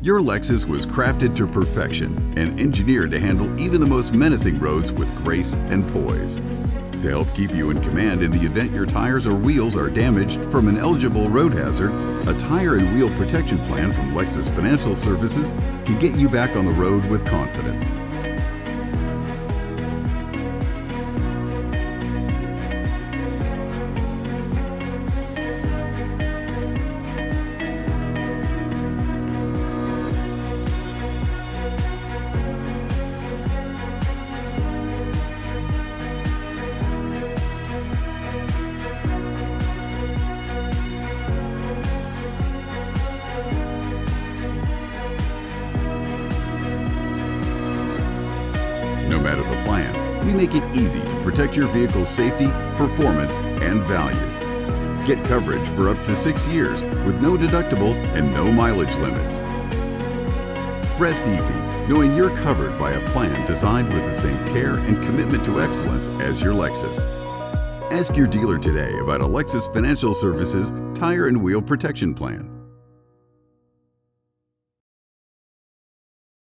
Your Lexus was crafted to perfection and engineered to handle even the most menacing roads with grace and poise. To help keep you in command in the event your tires or wheels are damaged from an eligible road hazard, a tire and wheel protection plan from Lexus Financial Services can get you back on the road with confidence. No matter the plan, we make it easy to protect your vehicle's safety, performance, and value. Get coverage for up to 6 years with no deductibles and no mileage limits. Rest easy knowing you're covered by a plan designed with the same care and commitment to excellence as your Lexus. Ask your dealer today about a Lexus Financial Services tire and wheel protection plan.